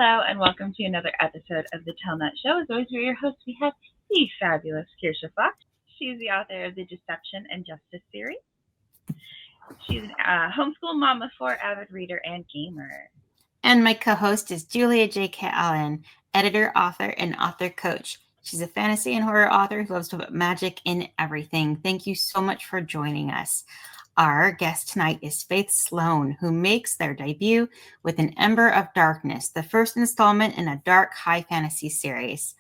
Hello, and welcome to another episode of the Tell Nut Show. As always, we're your hosts. We have the fabulous Kirsha Fox. She's the author of the Deception and Justice series. She's a homeschool mom of four, avid reader, and gamer. And my co-host is Julia J.K. Allen, editor, author, and author coach. She's a fantasy and horror author who loves to put magic in everything. Thank you so much for joining us. Our guest tonight is Faith Sloan, who makes their debut with an Ember of Darkness, the first installment in a dark high fantasy series.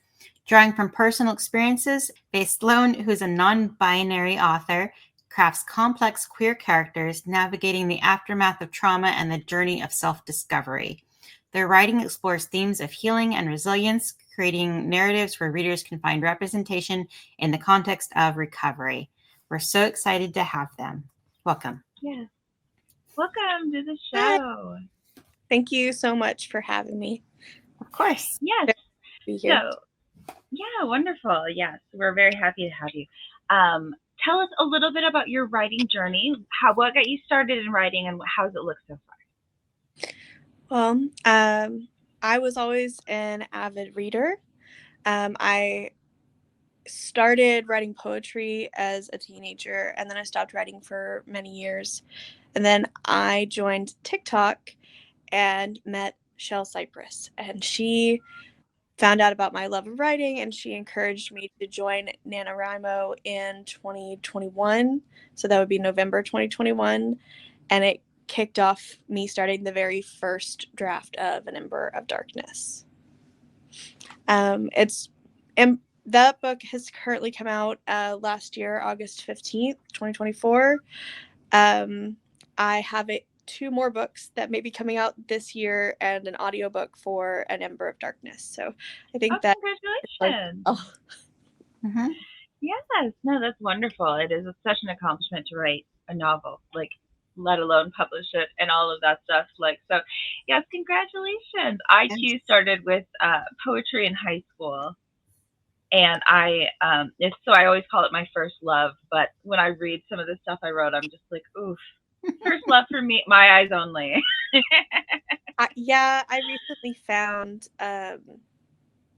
Drawing from personal experiences, Faith Sloan, who is a non-binary author, crafts complex queer characters navigating the aftermath of trauma and the journey of self-discovery. Their writing explores themes of healing and resilience, creating narratives where readers can find representation in the context of recovery. We're so excited to have them. Welcome. Yes. Welcome to the Hi. show. Thank you so much for having me. Of course. Yes. Be here. So, yeah, wonderful. Yes, we're very happy to have you. Tell us a little bit about your writing journey. What got you started in writing, and how does it look so far? Well, I was always an avid reader. I started writing poetry as a teenager, and then I stopped writing for many years. And then I joined TikTok and met Shel Cypress, and she found out about my love of writing, and she encouraged me to join NaNoWriMo in 2021. So that would be November 2021. And it kicked off me starting the very first draft of An Ember of Darkness. That book has currently come out last year, August 15th, 2024. I have two more books that may be coming out this year and an audiobook for An Ember of Darkness. So I think congratulations. Mm-hmm. Yes, no, that's wonderful. It is such an accomplishment to write a novel, let alone publish it and all of that stuff. So, yes, congratulations. I too started with poetry in high school, and I always call it my first love. But when I read some of the stuff I wrote, I'm just like, oof. First love for me, my eyes only. I recently found a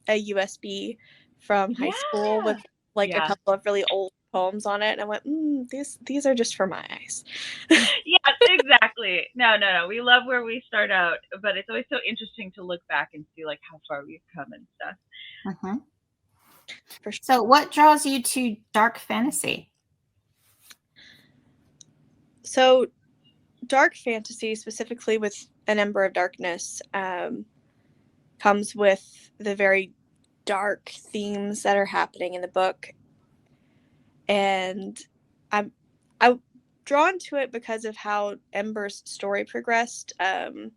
USB from high school with a couple of really old poems on it, and I went, these are just for my eyes. Yes, exactly. No. We love where we start out, but it's always so interesting to look back and see how far we've come and stuff. Mm-hmm. For sure. So what draws you to dark fantasy? So dark fantasy, specifically with An Ember of Darkness, comes with the very dark themes that are happening in the book. And I'm drawn to it because of how Ember's story progressed. A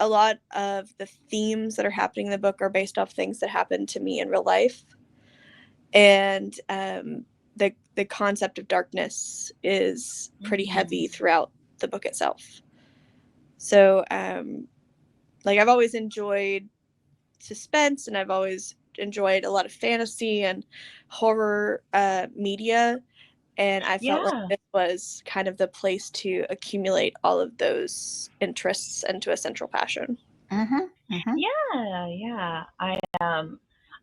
lot of the themes that are happening in the book are based off things that happened to me in real life. And the concept of darkness is pretty heavy throughout the book itself. So I've always enjoyed suspense, and I've always enjoyed a lot of fantasy and horror media, and I felt like this was kind of the place to accumulate all of those interests into a central passion. Mm-hmm. Mm-hmm. Yeah.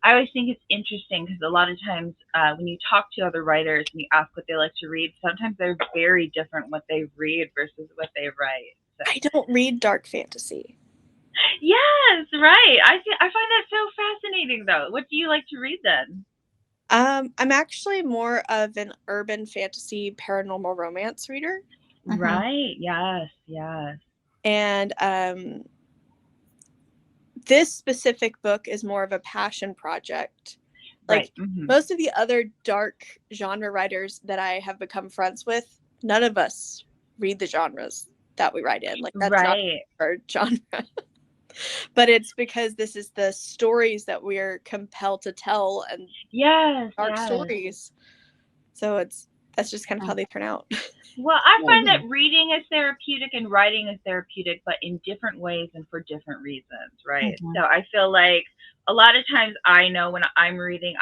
I always think it's interesting because a lot of times when you talk to other writers and you ask what they like to read, sometimes they're very different what they read versus what they write. So. I don't read dark fantasy. Yes, right. I find that so fascinating, though. What do you like to read then? I'm actually more of an urban fantasy paranormal romance reader. Right. Yes. And this specific book is more of a passion project. Most of the other dark genre writers that I have become friends with, none of us read the genres that we write in. That's not our genre. But it's because this is the stories that we're compelled to tell, and dark stories. So that's just kind of how they turn out. Well, I find that reading is therapeutic and writing is therapeutic, but in different ways and for different reasons, right? Mm-hmm. So I feel like a lot of times I know when I'm reading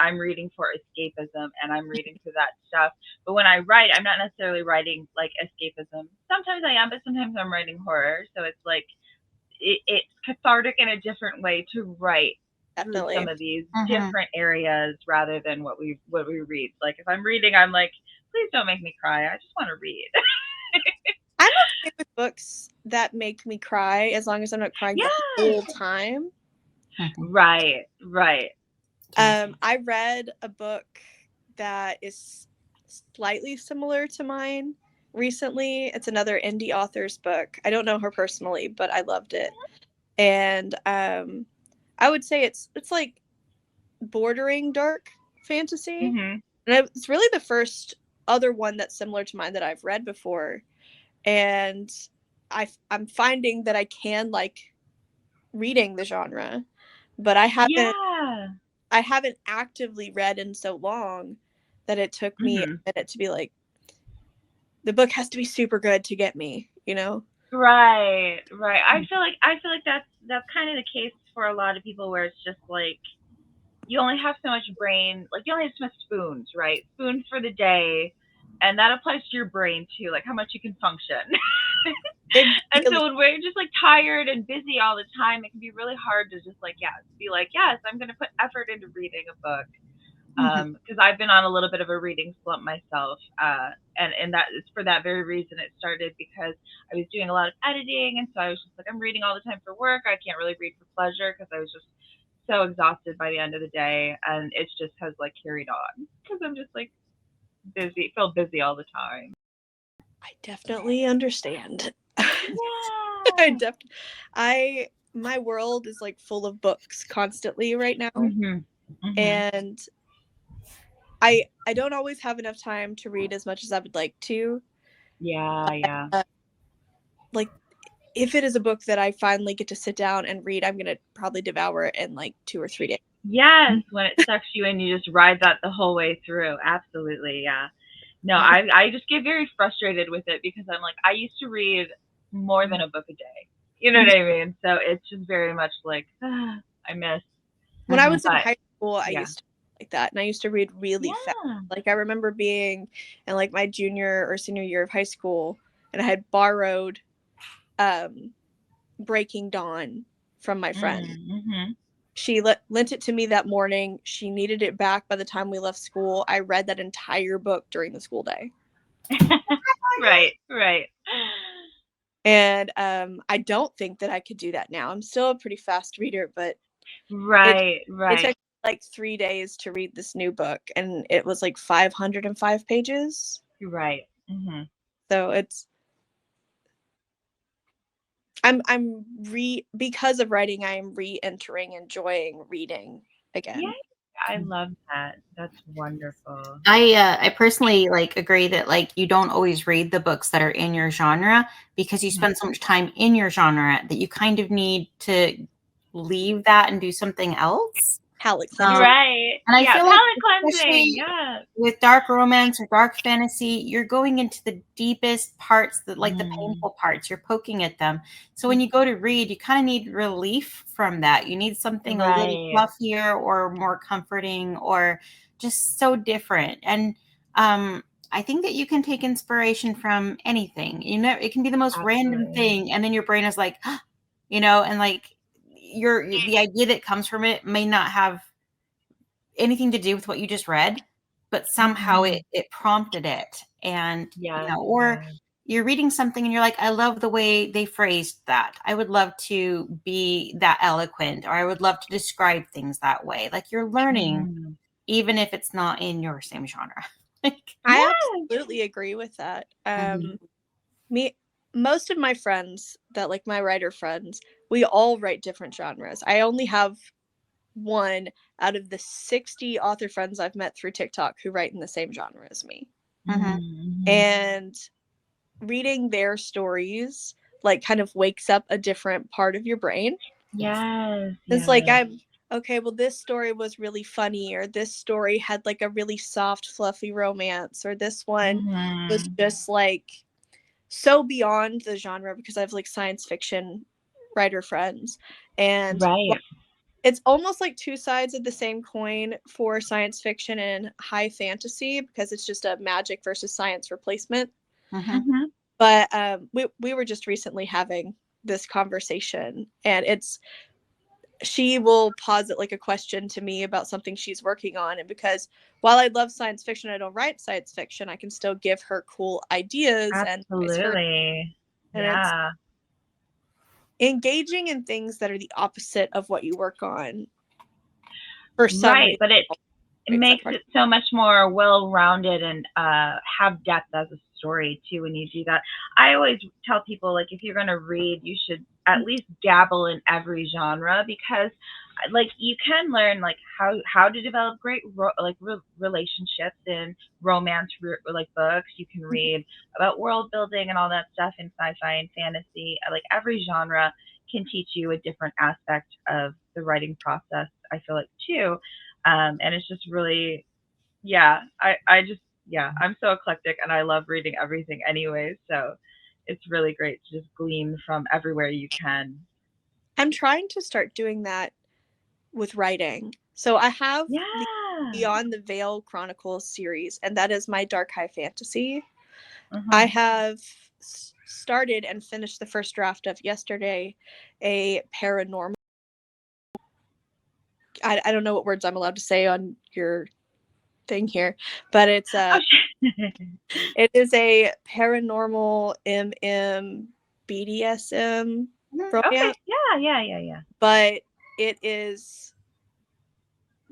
for escapism and I'm reading for that stuff. But when I write, I'm not necessarily writing like escapism. Sometimes I am, but sometimes I'm writing horror. So it's it's cathartic in a different way to write through Definitely. some of these Mhm. different areas rather than what we read. Like if I'm reading, I'm like, please don't make me cry. I just want to read. I'm okay with books that make me cry as long as I'm not crying the Yeah. whole time. Right. I read a book that is slightly similar to mine recently. It's another indie author's book. I don't know her personally, but I loved it. And I would say it's like bordering dark fantasy. Hmm. And it's really the first other one that's similar to mine that I've read before. And I'm finding that I can like reading the genre, but I haven't actively read in so long that it took me a minute to be like, the book has to be super good to get me, you know? Right. I feel like that's kind of the case for a lot of people where it's just like you only have so much brain, like you only have so much spoons, right? Spoons for the day, and that applies to your brain too, like how much you can function. And so when we're just like tired and busy all the time, it can be really hard to just like be like, yes, I'm going to put effort into reading a book. Because I've been on a little bit of a reading slump myself, and that is for that very reason. It started because I was doing a lot of editing, and so I was just like, I'm reading all the time for work. I can't really read for pleasure because I was just so exhausted by the end of the day, and it just has like carried on because I'm just like feel busy all the time. I definitely understand. Yeah. My world is like full of books constantly right now. And I don't always have enough time to read as much as I would like to. Yeah. Like if it is a book that I finally get to sit down and read, I'm gonna probably devour it in like 2 or 3 days. Yes, when it sucks you in, you just ride that the whole way through. Absolutely, yeah. No, I just get very frustrated with it because I'm like, I used to read more than a book a day. You know what I mean? So it's just very much like, I miss. When I was in But high school, I used to like that, and I used to read really fast. Like I remember being in like my junior or senior year of high school, and I had borrowed Breaking Dawn from my friend. She lent it to me that morning. She needed it back by the time we left school. I read that entire book during the school day. Right. And I don't think that I could do that now. I'm still a pretty fast reader, but right. It took like 3 days to read this new book, and it was like 505 pages. Right. So it's because of writing, I am re-entering enjoying reading again. Yeah, I love that. That's wonderful. I personally like agree that like you don't always read the books that are in your genre because you spend so much time in your genre that you kind of need to leave that and do something else. Palate cleansing. Right. And I feel like cleansing. with dark romance or dark fantasy, you're going into the deepest parts, like the painful parts. You're poking at them. So when you go to read, you kind of need relief from that. You need something a little fluffier or more comforting or just so different. And I think that you can take inspiration from anything. You know, it can be the most random thing, and then your brain is like, you know, and like the idea that comes from it may not have anything to do with what you just read, but somehow it prompted it. And you know, or you're reading something and you're like, I love the way they phrased that. I would love to be that eloquent, or I would love to describe things that way. Like you're learning, even if it's not in your same genre. I absolutely agree with that. Most of my friends that like my writer friends, we all write different genres. I only have one out of the 60 author friends I've met through TikTok who write in the same genre as me. And reading their stories like kind of wakes up a different part of your brain. It's like I'm okay, well this story was really funny, or this story had like a really soft fluffy romance, or this one was just like so beyond the genre because I have like science fiction writer friends, and it's almost like two sides of the same coin for science fiction and high fantasy because it's just a magic versus science replacement. But we were just recently having this conversation, and she will posit like a question to me about something she's working on, and because while I love science fiction, I don't write science fiction, I can still give her cool ideas and vice versa. Absolutely. And it's Yeah. engaging in things that are the opposite of what you work on for some Right, reason. but it Makes that makes part. it so much more well-rounded and have depth as a story too when you do that. I always tell people, like, if you're going to read, you should at least dabble in every genre, because like you can learn like how to develop great relationships in romance like books. You can read about world building and all that stuff in sci-fi and fantasy. Like every genre can teach you a different aspect of the writing process, I feel like, too. And it's just really, yeah, I'm so eclectic and I love reading everything anyway. So it's really great to just glean from everywhere you can. I'm trying to start doing that with writing. So I have the Yeah. Beyond the Veil Chronicles series, and that is my dark high fantasy. Mhm. I have started and finished the first draft of yesterday a paranormal. I don't know what words I'm allowed to say on your thing here, but it's Oh, it is a paranormal BDSM Mhm. okay. romance, Yeah. but it is,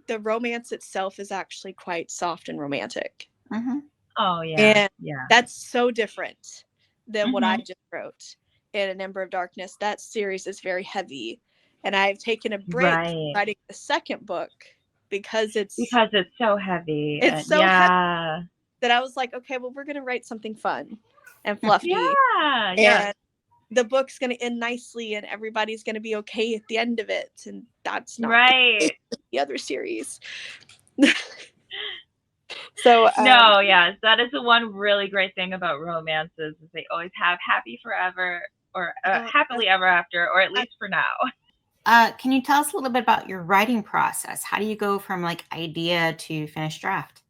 the romance itself is actually quite soft and romantic. Mhm. Oh, yeah. And Yeah. that's so different than what I Mhm. just wrote in An Ember of Darkness. That series is very heavy. And I've taken a break from Right. writing the second book because it's so heavy. so heavy Yeah. that I was like, okay, well, we're going to write something fun and fluffy. Yeah. And the book's going to end nicely and everybody's going to be okay at the end of it. And that's not Right. the other series. So No, yes, that is the one really great thing about romances, is they always have happy forever or happily ever after, or at least for now. Can you tell us a little bit about your writing process? How do you go from like idea to finished draft?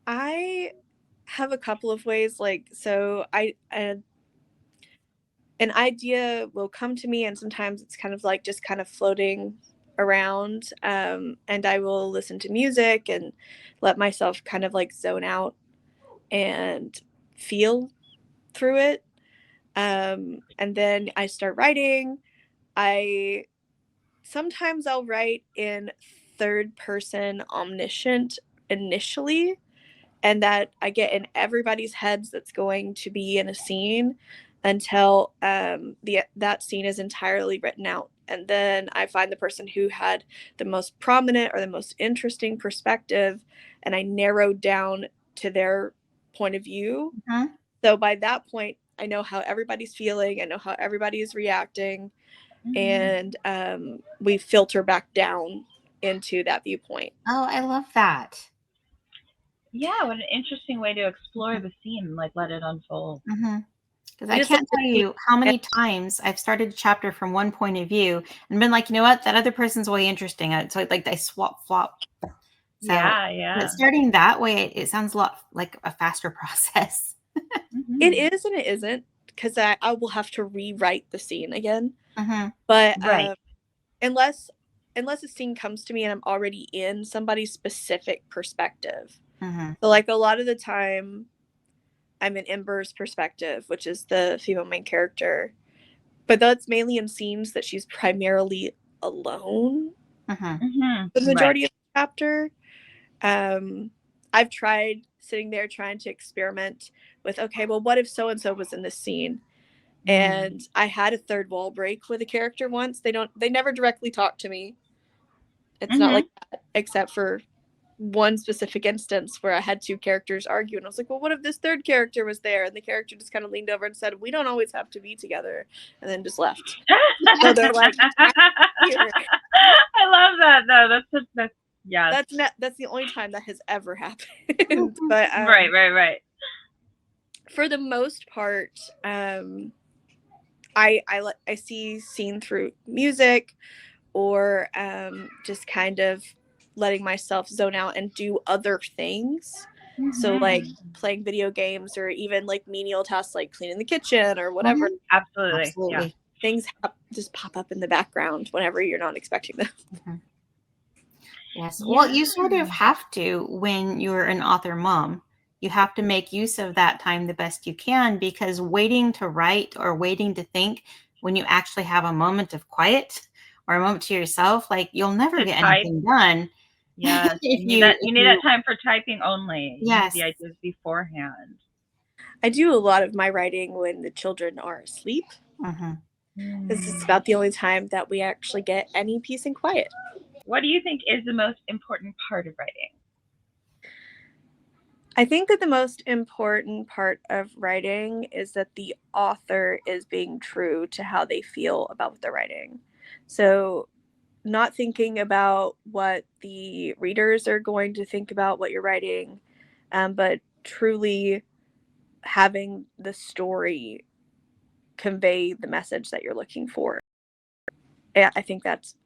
I have a couple of ways. Like, so an idea will come to me, and sometimes it's kind of like just kind of floating around, and I will listen to music and let myself kind of like zone out and feel through it, and then I start writing. I Sometimes I'll write in third person omniscient initially, and that I get in everybody's heads that's going to be in a scene until that scene is entirely written out. And then I find the person who had the most prominent or the most interesting perspective, and I narrowed down to their point of view. Mhm. So by that point, I know how everybody's feeling, I know how everybody is reacting, and we filter back down into that viewpoint. Oh, I love that. Yeah, what an interesting way to explore the scene, like let it unfold. Because You I just let can't the tell scene you how many times I've started a chapter from one point of view and been like, you know what, that other person's way interesting. So like I swap flop. So Yeah. but starting that way, it sounds a lot like a faster process. It is and it isn't, because I will have to rewrite the scene again. Mm-hmm. But Right. unless a scene comes to me and I'm already in somebody's specific perspective. Mm-hmm. So like a lot of the time I'm in Ember's perspective, which is the female main character. But that's mainly in scenes that she's primarily alone Mm-hmm. the majority Right. of the chapter. I've tried sitting there trying to experiment with, okay, well, what if so and so was in this scene? And I had a third wall break with a character once. They never directly talk to me. It's not like that, except for one specific instance where I had two characters argue, and I was like, well, what if this third character was there? And the character just kind of leaned over and said, we don't always have to be together, and then just left. So they're like, here. I love that though. That's yes. That's the only time that has ever happened. But Right. for the most part, I see scene through music, or just kind of letting myself zone out and do other things. So like Mhm. playing video games or even like menial tasks like cleaning the kitchen or whatever. Absolutely. Yeah. Absolutely. Things just pop up in the background whenever you're not expecting them. Mhm. Yes. Yeah. Well, you sort of have to when you're an author mom. You have to make use of that time the best you can, because waiting to write or waiting to think when you actually have a moment of quiet or a moment to yourself, like you'll never To get type. anything done. Yes. if You need that. if You need that time for typing only. You need Yes. the ideas beforehand. I do a lot of my writing when the children are asleep. Mhm. This is about the only time that we actually get any peace and quiet. What do you think is the most important part of writing? I think that the most important part of writing is that the author is being true to how they feel about what they're writing. So, not thinking about what the readers are going to think about what you're writing, but truly having the story convey the message that you're looking for. Yeah,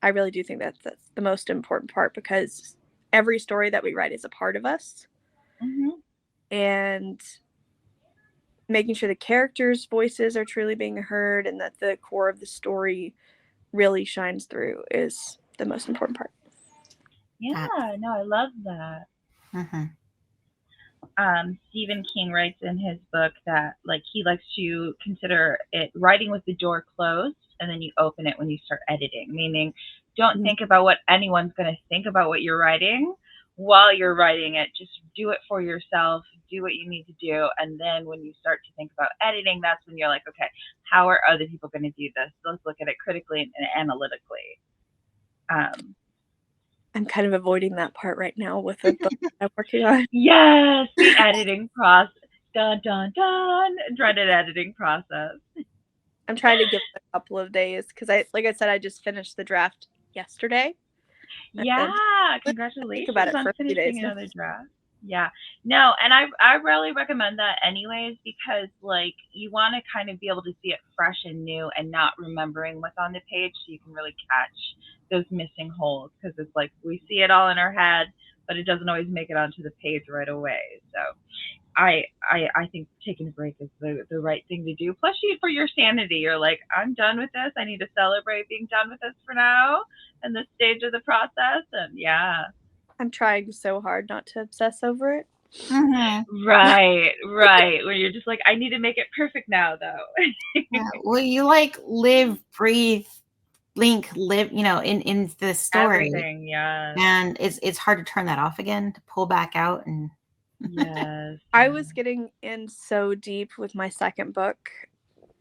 I really do think that's the most important part, because every story that we write is a part of us. Mm-hmm. And making sure the characters' voices are truly being heard and that the core of the story really shines through is the most important part. Yeah, no, I love that. Mhm. Stephen King writes in his book that like he likes to consider it writing with the door closed and then you open it when you start editing, meaning don't think about what anyone's going to think about what you're writing while you're writing it. Just do it for yourself, do what you need to do, and then when you start to think about editing, that's when you're like, okay, how are other people going to do this? Let's look at it critically and analytically. I'm kind of avoiding that part right now with a book I'm working on. Yes, the editing process. Dun dun dun. Dreaded editing process. I'm trying to give it a couple of days because like I said, I just finished the draft yesterday. Yeah, Think about congratulations it on for a few days. finishing another draft. Yeah. No, and I really recommend that anyways, because like you want to kind of be able to see it fresh and new and not remembering what's on the page so you can really catch those missing holes, because it's like we see it all in our head, but it doesn't always make it onto the page right away. So I think taking a break is the right thing to do. Plus, for your sanity, you're like, I'm done with this. I need to celebrate being done with this for now and this stage of the process. And yeah, I'm trying so hard not to obsess over it. Mhm. right. Where you're just like, I need to make it perfect now, though. Yeah. Well, you like live, breathe, blink, live, in the story. Everything, yes, And it's hard to turn that off again, to pull back out and yes. I was getting in so deep with my second book,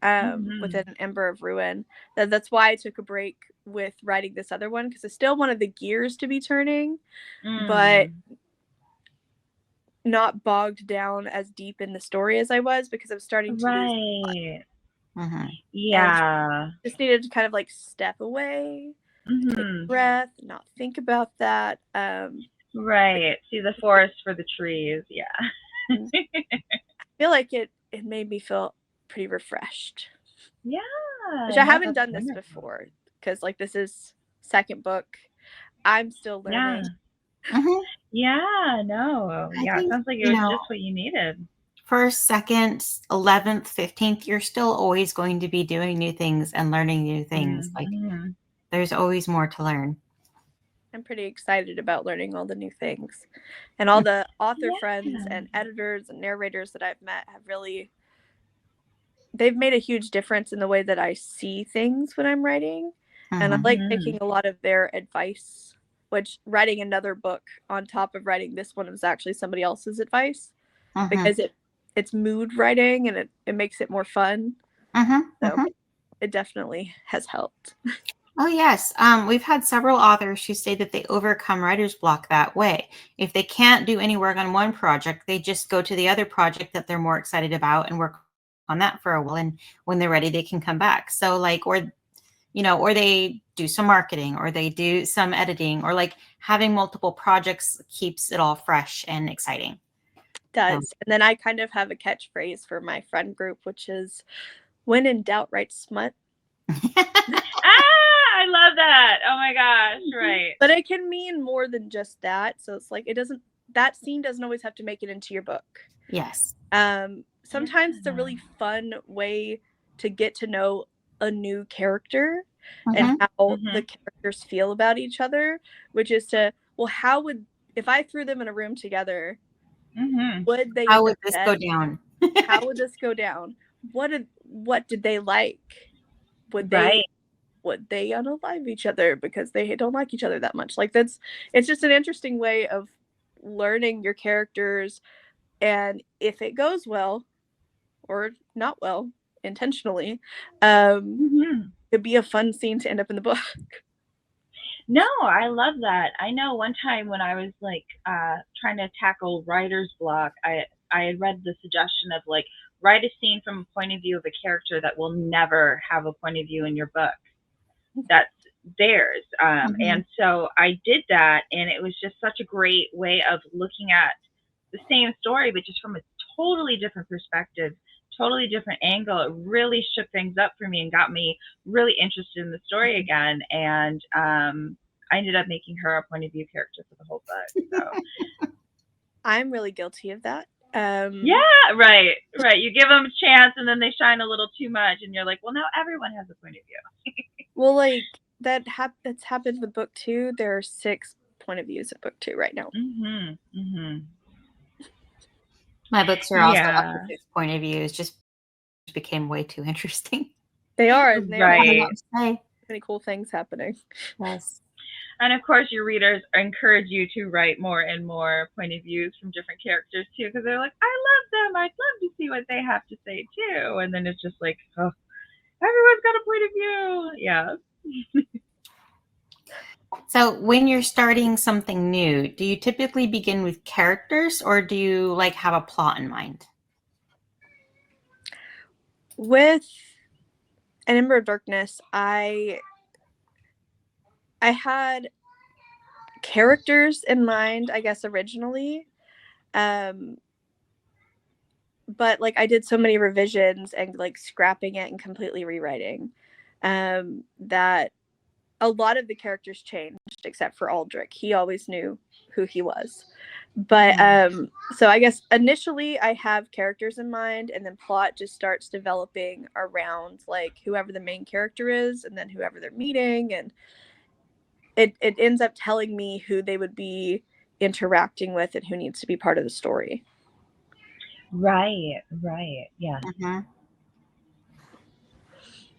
with Mhm. an Ember of Ruin, that's why I took a break with writing this other one, because I still wanted the gears to be turning, but Mm. not bogged down as deep in the story as I was, because I was starting to lose Right. Mhm. and Yeah. just needed to kind of like step away, take a Mhm. breath, not think about that. Right. See the forest for the trees. Yeah. I feel like it made me feel pretty refreshed, Yeah. which I No, haven't that's done this wonderful. before, because like this is second book. I'm still Yeah. learning. Mhm. Yeah. No. I Yeah. It think, sounds like it was just what you needed. first, second, 11th, 15th, you're still always going to be doing new things and learning new things. Like Mhm. there's always more to learn. I'm pretty excited about learning all the new things. And all the author friends Yeah. and editors and narrators that I've met have really, they've made a huge difference in the way that I see things when I'm writing. And I Mhm. like Mhm. taking a lot of their advice, which writing another book on top of writing this one was actually somebody else's advice, Mhm. because it's mood writing and it makes it more fun. Mhm. So Mhm. it definitely has helped. Oh, yes. We've had several authors who say that they overcome writer's block that way. If they can't do any work on one project, they just go to the other project that they're more excited about and work on that for a while. And when they're ready, they can come back. So, like, or they do some marketing, or they do some editing, or like having multiple projects keeps it all fresh and exciting. Does. And then I kind of have a catchphrase for my friend group, which is, when in doubt, write smut. Ah, I love that. Oh my gosh. Right. But it can mean more than just that. So it's like, it doesn't that scene doesn't always have to make it into your book. Yes. Sometimes it's a really fun way to get to know a new character and how the characters feel about each other, which is to, well, if I threw them in a room together, would they how would this go down? How would this go down? What did they like? Would they unalive each other because they don't like each other that much? Like, it's just an interesting way of learning your characters, and if it goes well or not well intentionally, it'd be a fun scene to end up in the book. No, I love that. I know one time when I was like trying to tackle writer's block, I had read the suggestion of like write a scene from a point of view of a character that will never have a point of view in your book. That's theirs. And so I did that, and it was just such a great way of looking at the same story, but just from a totally different perspective, totally different angle. It really shook things up for me and got me really interested in the story again. And I ended up making her a point of view character for the whole book. So I'm really guilty of that. Yeah, right. You give them a chance, and then they shine a little too much, and you're like, well, now everyone has a point of view. Well, like that's happened with book 2. There are 6 point of views in book 2 right now. My books are also up to 6 point of views. Just became way too interesting. They are. They right. Are many cool things happening. Yes. And of course, your readers encourage you to write more and more point of views from different characters too, because they're like, I love them. I'd love to see what they have to say too. And then it's just like, oh, everyone's got a point of view. Yeah. So when you're starting something new, do you typically begin with characters, or do you like have a plot in mind? With an Ember of Darkness, I had characters in mind, I guess, originally. But like I did so many revisions and like scrapping it and completely rewriting, that a lot of the characters changed except for Aldrich. He always knew who he was. But so I guess initially I have characters in mind, and then plot just starts developing around like whoever the main character is and then whoever they're meeting, and it ends up telling me who they would be interacting with and who needs to be part of the story. Right. Yeah.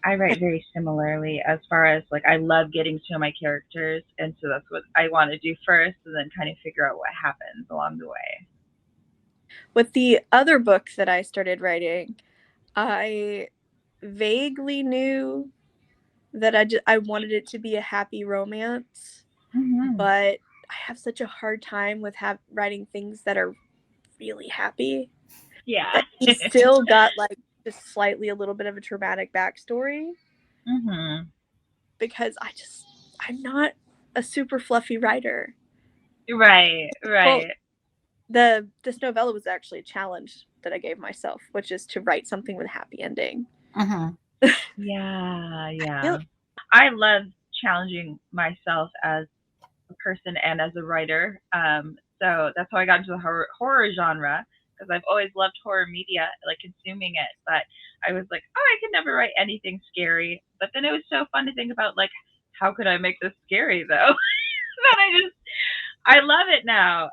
I write very similarly as far as like I love getting to know my characters, and so that's what I want to do first, and then kind of figure out what happens along the way. With the other book that I started writing, I vaguely knew that I wanted it to be a happy romance, but I have such a hard time with writing things that are really happy. Yeah. That he still got like just slightly a little bit of a traumatic backstory. Because I'm not a super fluffy writer. Right. Well, this novella was actually a challenge that I gave myself, which is to write something with a happy ending. Yeah. I love challenging myself as a person and as a writer. So that's how I got into the horror genre, because I've always loved horror media, like consuming it. But I was like, oh, I could never write anything scary. But then it was so fun to think about, like, how could I make this scary though? That I love it now.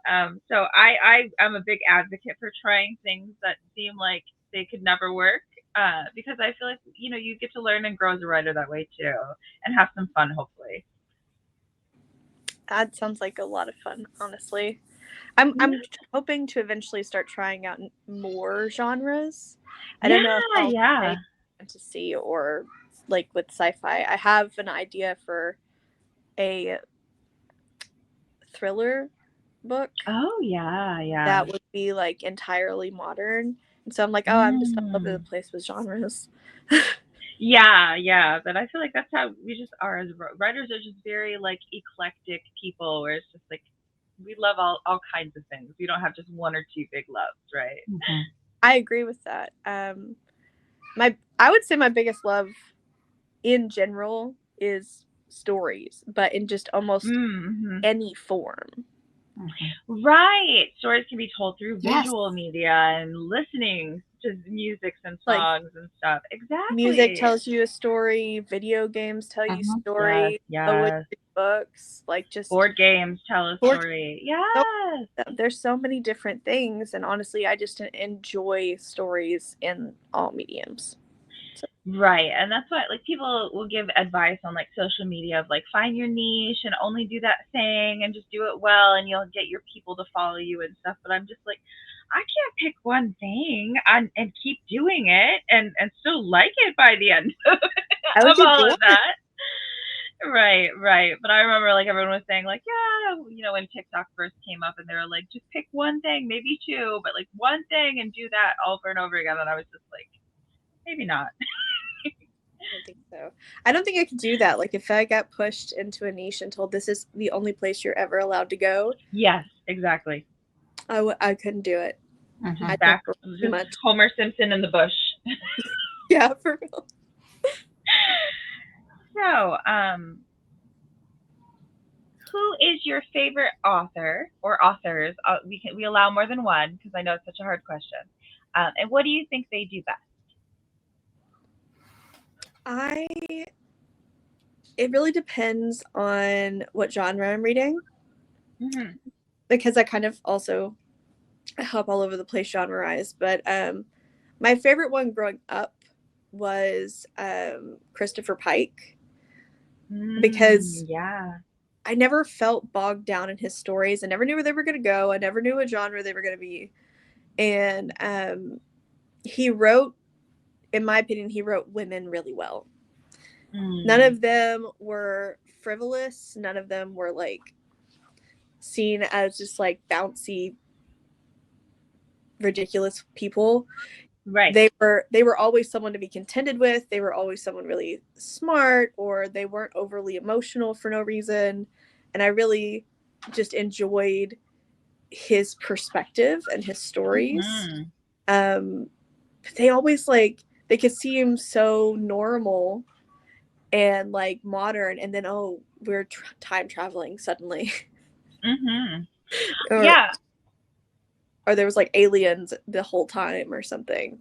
So I'm a big advocate for trying things that seem like they could never work, because I feel like, you get to learn and grow as a writer that way too, and have some fun, hopefully. That sounds like a lot of fun, honestly. I'm hoping to eventually start trying out more genres. I don't know if I'll fantasy or like with sci-fi. I have an idea for a thriller book. Oh yeah. That would be like entirely modern. And so I'm like, I'm just all over the place with genres. Yeah. But I feel like that's how we just are as writers. Are just very like eclectic people, where it's just like we love all kinds of things. We don't have just one or two big loves, right? I agree with that. I would say my biggest love in general is stories, but in just almost any form. Right. Stories can be told through Yes. visual media and listening to music and Like, songs and stuff. Music Exactly. tells you a story, video games tell you Mhm. story, Yes. poetry, books, like just Board games tell a Board- story. so- Yes. there's so many different things, and honestly, I just enjoy stories in all mediums. Right. And that's what like people will give advice on like social media of like find your niche and only do that thing and just do it well and you'll get your people to follow you and stuff. But I'm just like I can't pick one thing and keep doing it and still like it by the end How would of you all do of that. Right, right. But I remember like everyone was saying like, yeah, you know, when TikTok first came up and they were like, just pick one thing, maybe two, but like one thing and do that over and over again. And I was just like, maybe not. I don't think so. I don't think I could do that. Like if I got pushed into a niche and told this is the only place you're ever allowed to go, Yes, exactly. I couldn't do it. Mhm. I Back think just too much. Homer Simpson in the bush. Yeah, for real. So, who is your favorite author or authors? We allow more than one because I know it's such a hard question. And what do you think they do best? It really depends on what genre I'm reading, Mm-hmm. because I kind of also hop all over the place genre-wise. But my favorite one growing up was Christopher Pike, because Yeah. I never felt bogged down in his stories. I never knew where they were going to go. I never knew what genre they were going to be. And he wrote, in my opinion, he wrote women really well. None of them were frivolous. None of them were like seen as just like bouncy, ridiculous people. Right. They were always someone to be contended with. They were always someone really smart, or they weren't overly emotional for no reason. And I really just enjoyed his perspective and his stories. But they always like they could seem so normal and like modern, and then we're time traveling suddenly. Yeah. Or there was like aliens the whole time or something.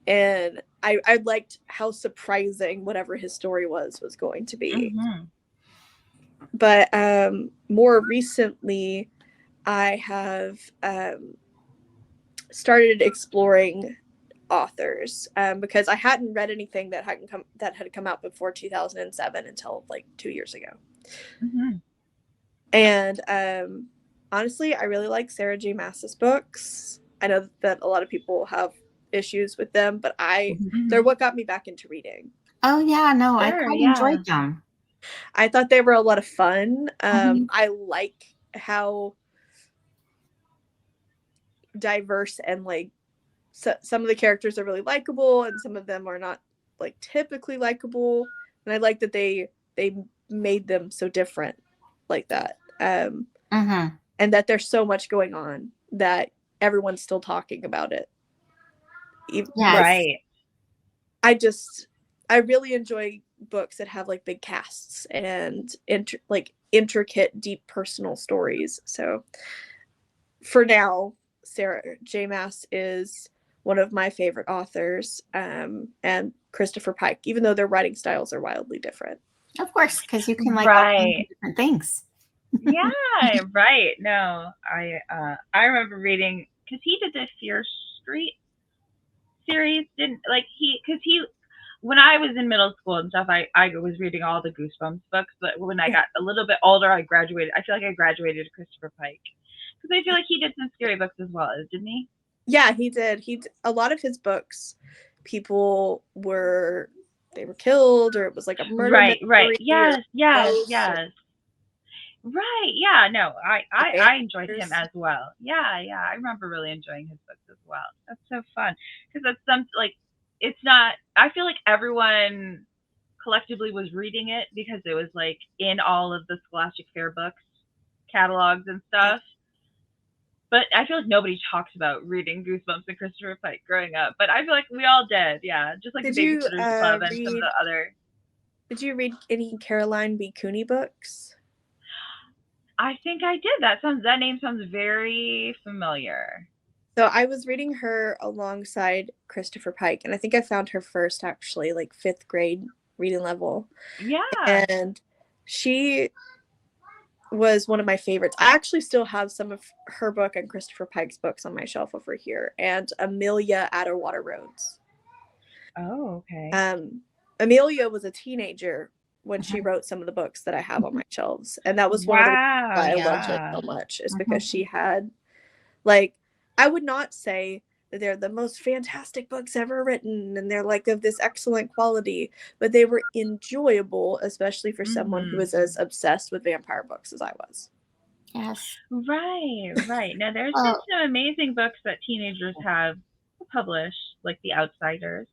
And I liked how surprising whatever his story was going to be. But more recently, I have started exploring authors, because I hadn't read anything that had come out before 2007 until like 2 years ago. And honestly, I really like Sarah J. Maas's books. I know that a lot of people have issues with them, but they're what got me back into reading. Oh yeah, no, I Sure, quite yeah. enjoyed them. I thought they were a lot of fun. Mhm. I like how diverse and like some of the characters are really likable, and some of them are not like typically likable. And I like that they made them so different like that. And that there's so much going on that everyone's still talking about it. Yes. Right. I really enjoy books that have like big casts and intricate, deep personal stories. So for now, Sarah J. Maas is one of my favorite authors, and Christopher Pike, even though their writing styles are wildly different. Of course, because you can like all kinds of different things. Yeah, right. No, I remember reading because he did the Fear Street series. Didn't like because he when I was in middle school and stuff, I was reading all the Goosebumps books. But when I got a little bit older, I graduated. I feel like I graduated to Christopher Pike because I feel like he did some scary books as well, didn't he? Yeah, he did. A lot of his books, people they were killed, or it was like a murder mystery. Right. Yes. Right. Yeah. No, I enjoyed him as well. Yeah. I remember really enjoying his books as well. That's so fun because that's it's not. I feel like everyone collectively was reading it because it was like in all of the Scholastic Fair books catalogs and stuff. But I feel like nobody talks about reading Goosebumps and Christopher Pike growing up. But I feel like we all did. Yeah, just like the Babysitter's Club and some of the other. Did you read any Caroline B. Cooney books? I think I did. That name sounds very familiar. So I was reading her alongside Christopher Pike, and I think I found her first actually like 5th grade reading level. Yeah. And she was one of my favorites. I actually still have some of her book and Christopher Pike's books on my shelf over here, and Amelia Atterwater Roads. Oh, okay. Amelia was a teenager when she wrote some of the books that I have on my shelves, and that was one of the reasons Wow. why I loved her Yeah. so much, is because she had, like, I would not say that they're the most fantastic books ever written and they're like of this excellent quality, but they were enjoyable, especially for someone who was as obsessed with vampire books as I was. Yes. Right, right. Now, there's been some amazing books that teenagers have published, like The Outsiders.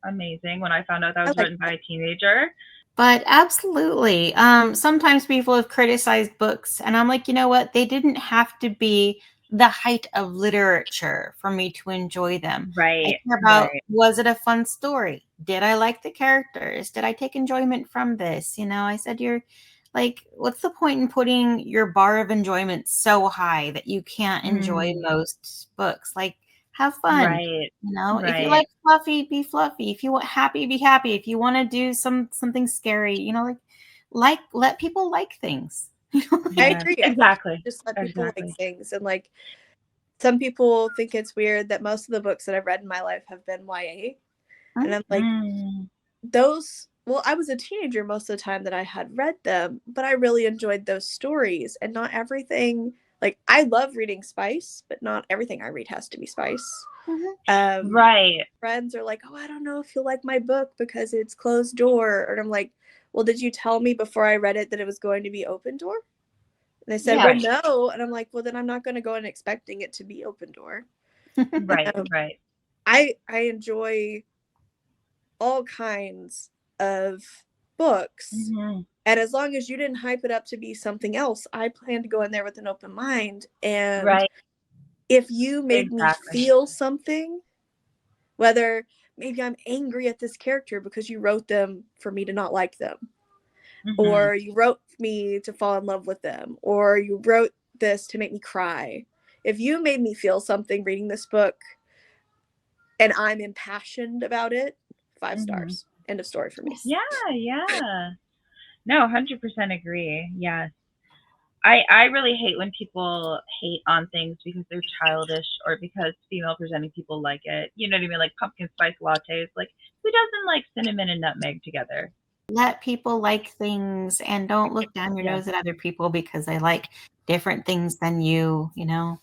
Amazing. When I found out that was written by a teenager. But absolutely. Sometimes people have criticized books, and I'm like, you know what? They didn't have to be the height of literature for me to enjoy them. Right. I care about, was it a fun story? Did I like the characters? Did I take enjoyment from this? You know, I said, you're like, what's the point in putting your bar of enjoyment so high that you can't enjoy most books? Like, have fun. Right. You know, if you like fluffy, be fluffy. If you want happy, be happy. If you want to do something scary, you know, like let people like things. I agree. Exactly. Just let people like things. And like, some people think it's weird that most of the books that I've read in my life have been YA. And I'm like, those, well, I was a teenager most of the time that I had read them, but I really enjoyed those stories, and not everything. Like, I love reading spice, but not everything I read has to be spice. Right. Friends are like, oh, I don't know if you'll like my book because it's closed door. And I'm like, well, did you tell me before I read it that it was going to be open door? And they said, well, no. And I'm like, well, then I'm not going to go in expecting it to be open door. Right, right. I enjoy all kinds of books. And as long as you didn't hype it up to be something else, I plan to go in there with an open mind. And if you made me feel something, whether maybe I'm angry at this character because you wrote them for me to not like them, or you wrote me to fall in love with them, or you wrote this to make me cry. If you made me feel something reading this book and I'm impassioned about it, 5 stars. End of story for me. Yeah. No, 100% agree. Yes. I really hate when people hate on things because they're childish or because female presenting people like it. You know what I mean? Like pumpkin spice lattes. Like, who doesn't like cinnamon and nutmeg together? Let people like things, and don't look down your nose at other people because they like different things than you, you know?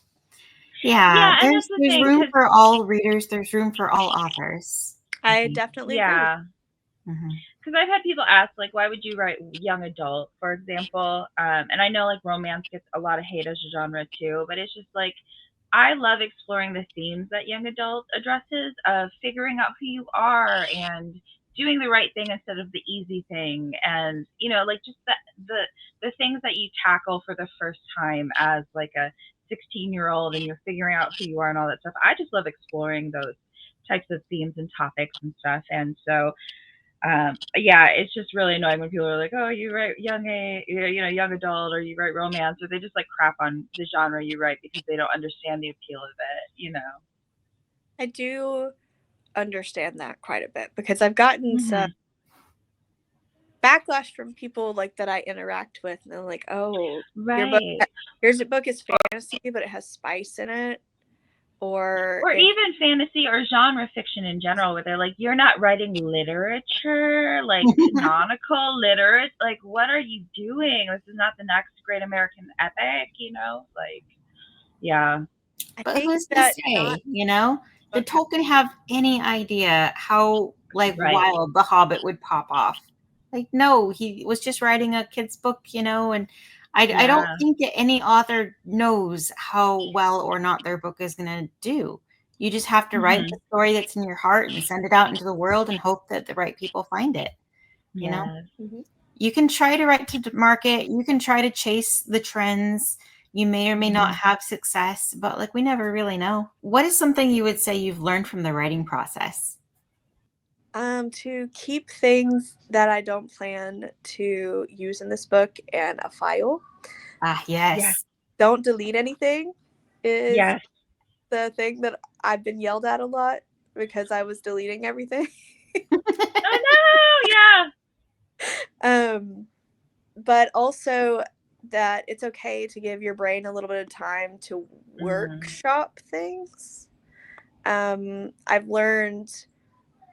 Yeah, there's room for all readers. There's room for all authors. I definitely agree. Because I've had people ask, like, why would you write young adult, for example? And I know, like, romance gets a lot of hate as a genre, too. But it's just, like, I love exploring the themes that young adult addresses of figuring out who you are and doing the right thing instead of the easy thing. And, you know, like, just the things that you tackle for the first time as, like, a 16-year-old and you're figuring out who you are and all that stuff. I just love exploring those types of themes and topics and stuff. And so yeah, it's just really annoying when people are like, oh, you write young adult, or you write romance, or they just like crap on the genre you write because they don't understand the appeal of it, you know. I do understand that quite a bit because I've gotten some backlash from people like that I interact with, and they're like, oh, your book is fantasy, but it has spice in it. Or even fantasy or genre fiction in general, where they're like, you're not writing literature, like canonical literature. Like, what are you doing? This is not the next great American epic, you know? Like, yeah. But who's to say, you know? Did Tolkien have any idea how, like, wild The Hobbit would pop off? Like, no, he was just writing a kid's book, you know? And I don't think that any author knows how well or not their book is going to do. You just have to write the story that's in your heart and send it out into the world and hope that the right people find it. You know? You can try to write to market. You can try to chase the trends. You may or may not have success, but like we never really know. What is something you would say you've learned from the writing process? To keep things that I don't plan to use in this book in a file. Yes. Yeah. Don't delete anything is Yes. the thing that I've been yelled at a lot because I was deleting everything. Oh no, yeah. But also that it's okay to give your brain a little bit of time to workshop things. I've learned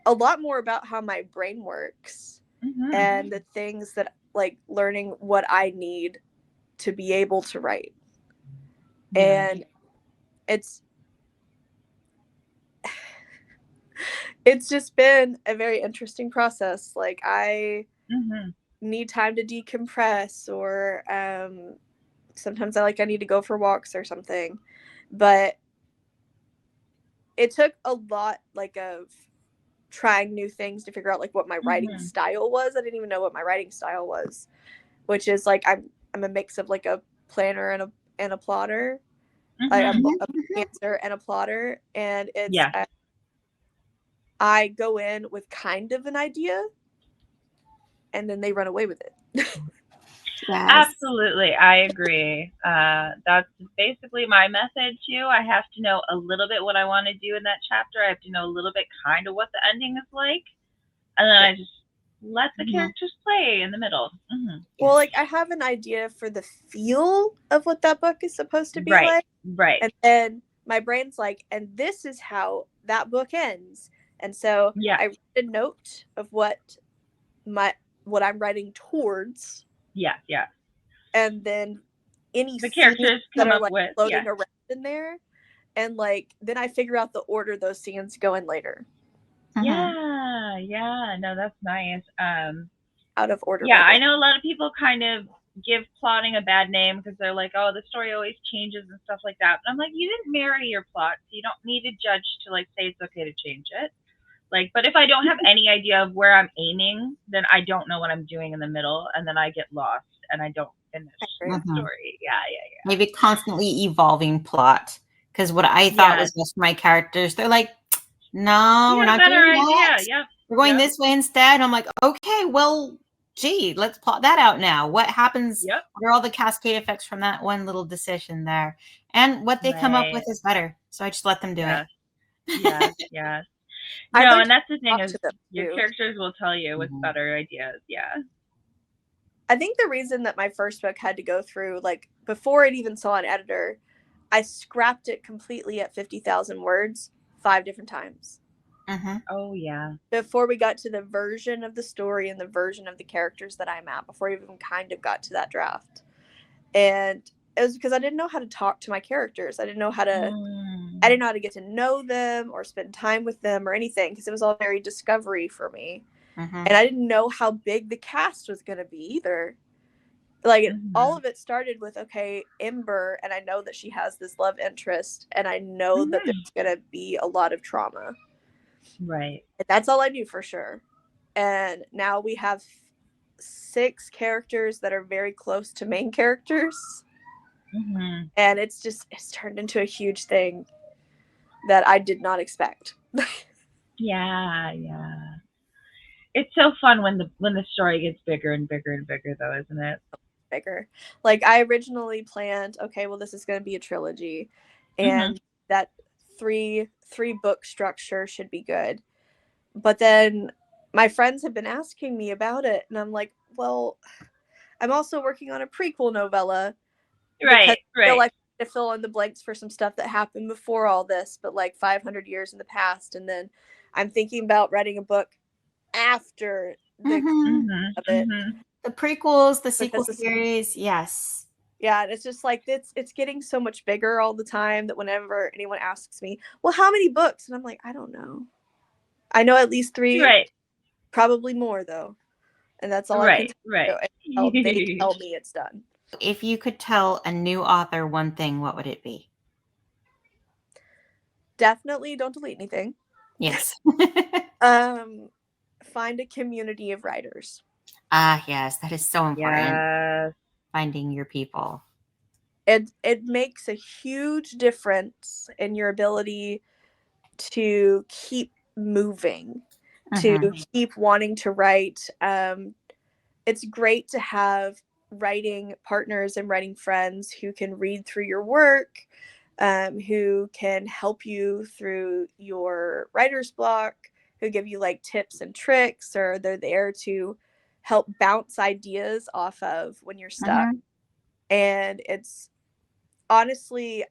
a lot more about how my brain works and the things that, like, learning what I need to be able to write. Yeah. And it's just been a very interesting process. Like, I need time to decompress, or sometimes I need to go for walks or something. But it took a lot of trying new things to figure out what my writing style was. I didn't even know what my writing style was, which is I'm a mix of a planner and a plotter. I'm a pantser and a plotter, and it's I go in with kind of an idea, and then they run away with it. Yes. Absolutely, I agree. That's basically my method too. I have to know a little bit what I want to do in that chapter. I have to know a little bit kind of what the ending is like, and then I just let the characters play in the middle. Well, I have an idea for the feel of what that book is supposed to be like. Right. And then my brain's and this is how that book ends. And so I write a note of what I'm writing towards. Yeah. And then any the characters that come are up with floating around in there, and then I figure out the order those scenes go in later. Yeah. No, that's nice. Out of order. Yeah, I know a lot of people kind of give plotting a bad name because they're like, oh, the story always changes and stuff like that. But I'm like, you didn't marry your plot, so you don't need a judge to say it's okay to change it. But if I don't have any idea of where I'm aiming, then I don't know what I'm doing in the middle, and then I get lost and I don't finish the story. Yeah. Maybe constantly evolving plot, because what I thought was best for my characters, they're like, no, we're not doing that. Yeah. We're going this way instead. I'm like, okay, well, gee, let's plot that out now. What happens? What are all the cascade effects from that one little decision there? And what they come up with is better. So I just let them do it. Yes. No, and that's the thing is your characters will tell you what's better ideas. Yeah. I think the reason that my first book had to go through, before it even saw an editor, I scrapped it completely at 50,000 words 5 different times. Oh, yeah. Before we got to the version of the story and the version of the characters that I'm at, before I even kind of got to that draft. And it was because I didn't know how to talk to my characters. I didn't know how to get to know them or spend time with them or anything, because it was all very discovery for me. And I didn't know how big the cast was going to be either. All of it started with, okay, Ember, and I know that she has this love interest, and I know that there's going to be a lot of trauma. Right. And that's all I knew for sure. And now we have 6 characters that are very close to main characters. And it's turned into a huge thing that I did not expect. Yeah. It's so fun when the story gets bigger and bigger and bigger, though, isn't it? Bigger. I originally planned, okay, well, this is going to be a trilogy, and that 3 book structure should be good. But then my friends have been asking me about it, and I'm like, well, I'm also working on a prequel novella. Right. I feel like to fill in the blanks for some stuff that happened before all this, but 500 years in the past. And then I'm thinking about writing a book after the the prequels, the sequel series. Yes. Yeah, and it's just it's getting so much bigger all the time that whenever anyone asks me, well, how many books? And I'm like, I don't know. I know at least 3, probably more though. And that's all I can do until they tell me it's done. If you could tell a new author one thing, what would it be? Definitely don't delete anything. Yes. Find a community of writers. Yes, that is so important. Yes. Finding your people. It makes a huge difference in your ability to keep moving, to keep wanting to write. It's great to have writing partners and writing friends who can read through your work, who can help you through your writer's block, who give you like tips and tricks, or they're there to help bounce ideas off of when you're stuck. And it's honestly,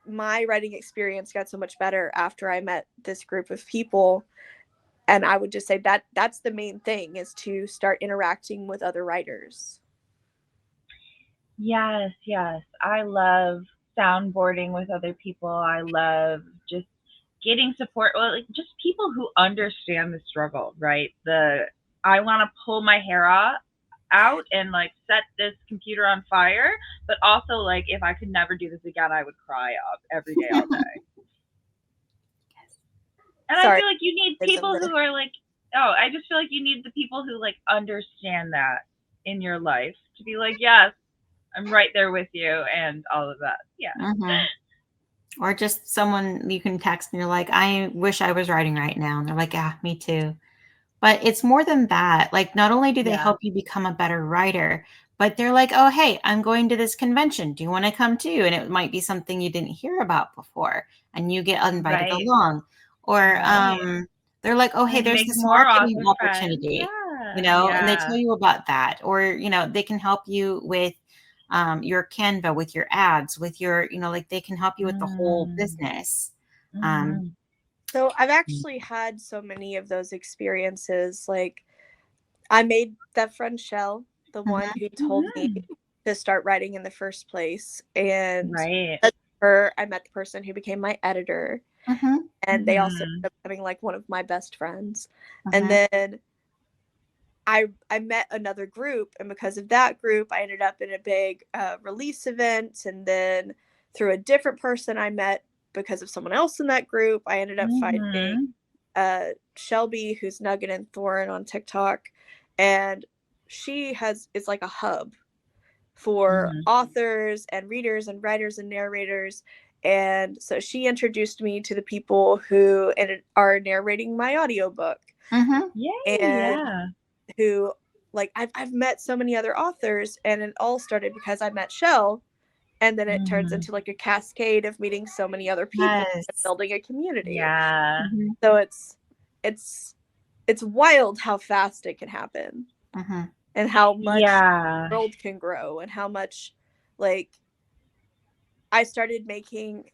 my writing experience got so much better after I met this group of people. And I would just say that that's the main thing, is to start interacting with other writers. Yes, yes. I love soundboarding with other people. I love just getting support. Well, like just people who understand the struggle, right? I want to pull my hair out and like set this computer on fire, but also like if I could never do this again, I would cry up every day, all day. And Sorry. I feel like you need people who are like, I just feel like you need the people who like understand that in your life to be like, yes, I'm right there with you and all of that. Yeah. Or just someone you can text and you're like, I wish I was writing right now. And they're like, yeah, me too. But it's more than that. Like, not only do they help you become a better writer, but they're like, oh, hey, I'm going to this convention. Do you want to come too? And it might be something you didn't hear about before and you get invited along. Or they're like, oh, hey, there's this marketing opportunity, you know, and they tell you about that. Or, you know, they can help you with your Canva, with your ads, with your, you know, like they can help you with the whole business. So I've actually had so many of those experiences. Like, I made that friend Shell, the one who told me to start writing in the first place. And her, I met the person who became my editor. And they also ended up becoming like one of my best friends. And then I met another group, and because of that group, I ended up in a big release event. And then through a different person I met because of someone else in that group, I ended up finding Shelby, who's Nugget and Thorn on TikTok, and she is like a hub for authors and readers and writers and narrators. And so she introduced me to the people who are narrating my audiobook. Who, like, I've met so many other authors, and it all started because I met Shell, and then it turns into like a cascade of meeting so many other people and building a community. So it's wild how fast it can happen, and how much the world can grow, and how much, like, I started making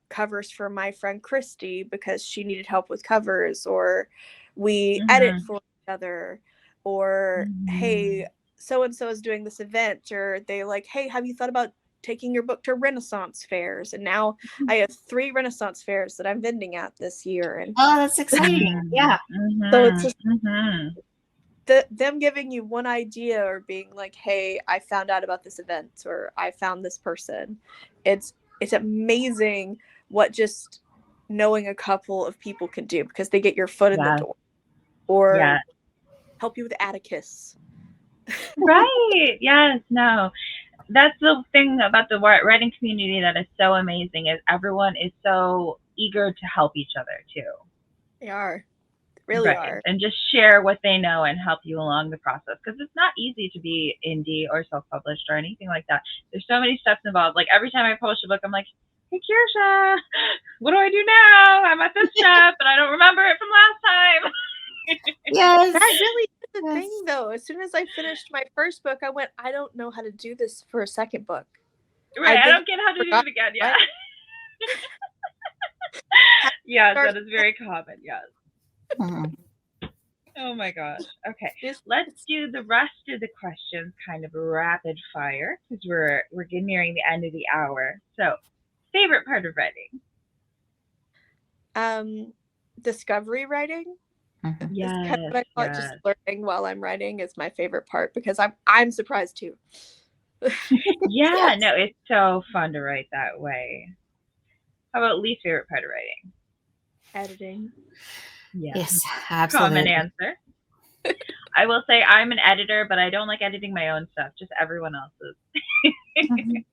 covers for my friend Christy because she needed help with covers, or we edit for each other, or hey, so-and-so is doing this event, or they like, hey, have you thought about taking your book to Renaissance fairs? And now I have 3 Renaissance fairs that I'm vending at this year. And that's exciting. So it's just them giving you one idea, or being like, hey, I found out about this event, or I found this person. It's amazing what just knowing a couple of people can do, because they get your foot in the door, or help you with Atticus. No, that's the thing about the writing community that is so amazing, is everyone is so eager to help each other too. They are. Really are. And just share what they know and help you along the process, because it's not easy to be indie or self-published or anything like that. There's so many steps involved. Like, every time I publish a book, I'm like, hey, Kirsha, what do I do now? I'm at this step, but I don't remember it from last time. That really is the thing, though. As soon as I finished my first book, I went, I don't know how to do this for a second book. I don't get how to do it again. That is very common. Oh my gosh. Okay, let's do the rest of the questions kind of rapid fire, because we're getting nearing the end of the hour. So, favorite part of writing? Discovery writing. It's kind of what I call it. Just learning while I'm writing is my favorite part, because I'm surprised too. No, it's so fun to write that way. How about least favorite part of writing? Editing. Yes, absolutely. Common answer. I will say I'm an editor, but I don't like editing my own stuff, just everyone else's. It's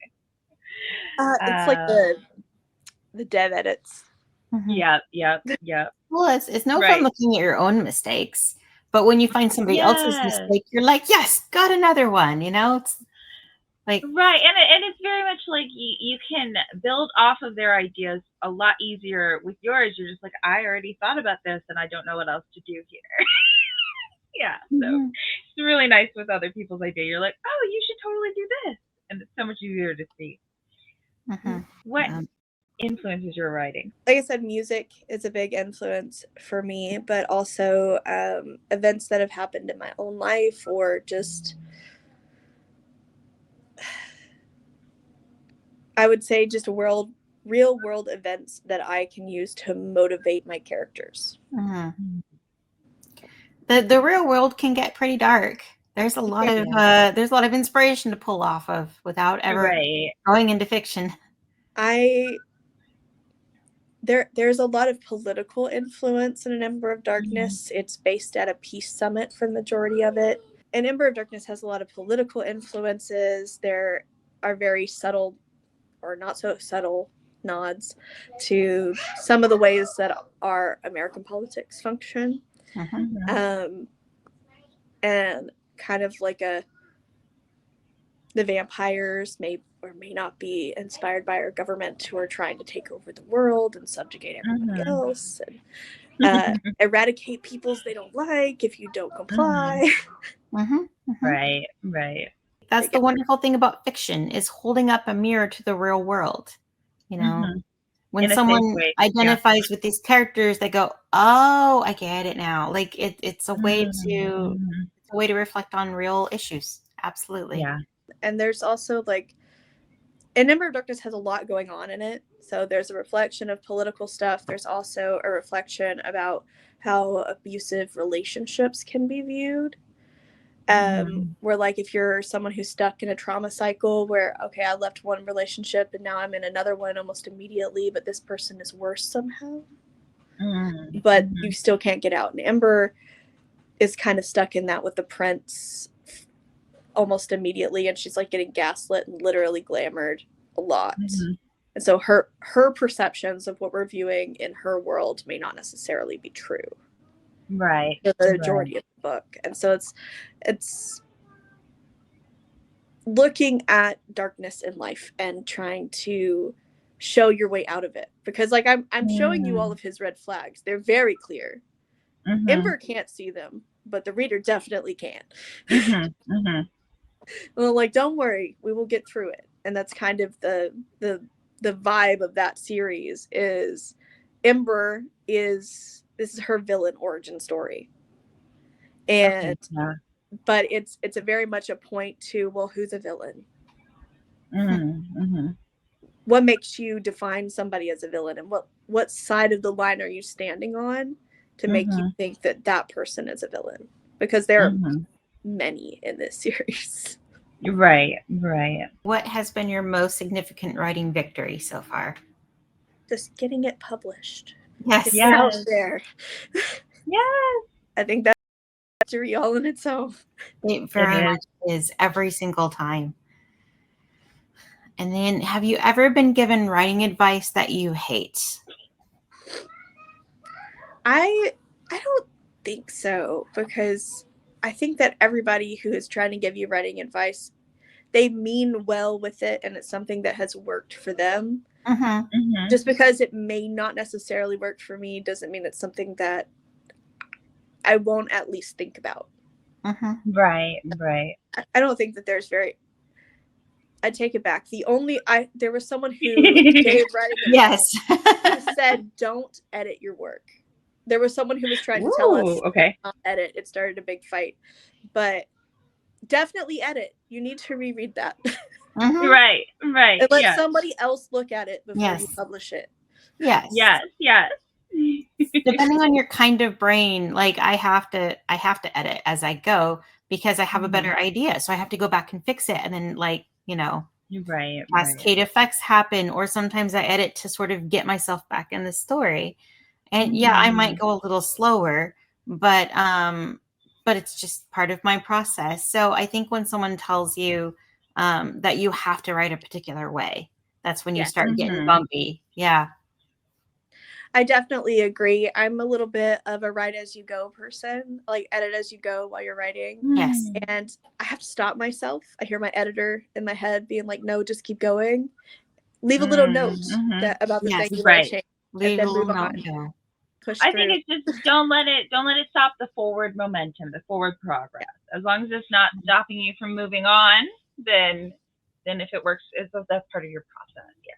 like the dev edits. Yep. Well, it's no fun looking at your own mistakes, But when you find somebody else's Yes. mistake, you're like, yes, got another one. It's like, Right, and it's very much like you can build off of their ideas a lot easier. With yours, you're just like, I already thought about this, and I don't know what else to do here. Yeah, so mhm, it's really nice with other people's idea. You're like, oh, you should totally do this, and it's so much easier to see. mhm. What Um, influences your writing? Like I said, music is a big influence for me, but also events that have happened in my own life, or just, I would say, just real world events that I can use to motivate my characters. mhm. The real world can get pretty dark. There's a lot of Yeah. there's a lot of inspiration to pull off of without ever Right. going into fiction. There's a lot of political influence in An Ember of Darkness. It's based at a peace summit for the majority of it. And Ember of Darkness has a lot of political influences. There are very subtle or not so subtle nods to some of the ways that our American politics function. Mhm. And kind of like the vampires may or may not be inspired by our government, who are trying to take over the world and subjugate everybody else, and eradicate peoples they don't like if you don't comply. Mhm. Mhm. Right. Right. That's the wonderful thing about fiction, is holding up a mirror to the real world. When In a safe someone way. Yeah. identifies with these characters, they go, "Oh, I get it now." Like it's a way to Mhm. it's a way to reflect on real issues. Absolutely. Yeah. And there's also and Ember of Darkness has a lot going on in it. So there's a reflection of political stuff. There's also a reflection about how abusive relationships can be viewed. Where if you're someone who's stuck in a trauma cycle where, okay, I left one relationship and now I'm in another one almost immediately, but this person is worse somehow. But you still can't get out. And Ember is kind of stuck in that with the prince almost immediately, and she's getting gaslit and literally glamored a lot. And so her perceptions of what we're viewing in her world may not necessarily be true. Right. For the majority of the book. And so it's looking at darkness in life and trying to show your way out of it. Because I'm showing you all of his red flags. They're very clear. Ember can't see them, but the reader definitely can. Well, don't worry, we will get through it. And that's kind of the vibe of that series. Is Ember this is her villain origin story. And but it's a very much a point to, well, who's a villain? What makes you define somebody as a villain, and what side of the line are you standing on to make you think that person is a villain? Because there are many in this series. Right. What has been your most significant writing victory so far? Just getting it published. Yes. It's out there. Yes. I think that's a victory all in its own. It very much is, every single time. And then, have you ever been given writing advice that you hate? I don't think so, because I think that everybody who is trying to give you writing advice, they mean well with it, and it's something that has worked for them. Just because it may not necessarily work for me doesn't mean it's something that I won't at least think about. Right. I don't think that there's I take it back. There was someone who gave writing advice. Who said, don't edit your work. There was someone who was trying to tell us, not edit. It started a big fight. But definitely edit. You need to reread that. Right. And let somebody else look at it before you publish it. Yes. Depending on your kind of brain, I have to edit as I go, because I have a better idea. So I have to go back and fix it. And then cascade effects happen, or sometimes I edit to sort of get myself back in the story. And I might go a little slower, but it's just part of my process. So I think when someone tells you that you have to write a particular way, that's when you start getting bumpy. Yeah. I definitely agree. I'm a little bit of a write as you go person, like edit as you go while you're writing. Yes. And I have to stop myself. I hear my editor in my head being like, no, just keep going. Leave a little note about the Yes, thing you want right. to change. Leave then a little move note. on. Yeah. Push I through. think it's just don't let it stop the forward momentum, the forward progress. As long as it's not stopping you from moving on, then if it works, that's part of your process. Yeah.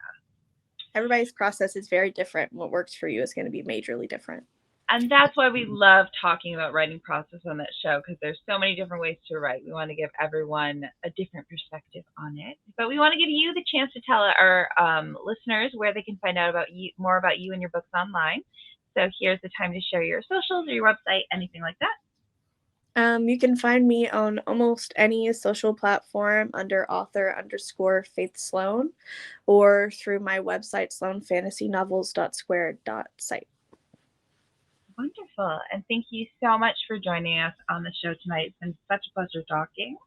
Everybody's process is very different. What works for you is going to be majorly different. And that's why we love talking about writing process on that show, because there's so many different ways to write. We want to give everyone a different perspective on it, but we want to give you the chance to tell our listeners where they can find out about you, more about you and your books online. So here's the time to share your socials or your website, anything like that. You can find me on almost any social platform under author_Faith Sloan, or through my website, sloanfantasynovels.square.site. Wonderful. And thank you so much for joining us on the show tonight. It's been such a pleasure talking.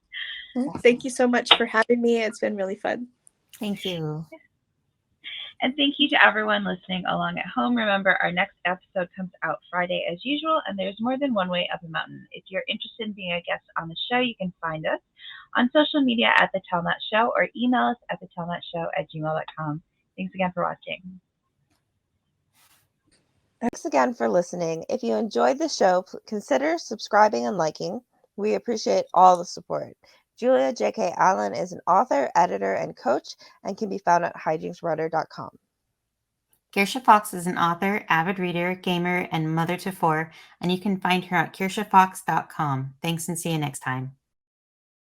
Thank you so much for having me. It's been really fun. Thank you. And thank you to everyone listening along at home. Remember, our next episode comes out Friday as usual, and there's more than one way up a mountain. If you're interested in being a guest on the show, you can find us on social media at The Tellnut Show or email us at thetellnutshow@gmail.com. Thanks again for watching. Thanks again for listening. If you enjoyed the show, consider subscribing and liking. We appreciate all the support. Julia J.K. Allen is an author, editor, and coach, and can be found at hijinksrudder.com. Kirsha Fox is an author, avid reader, gamer, and mother to 4, and you can find her at kirshafox.com. Thanks and see you next time.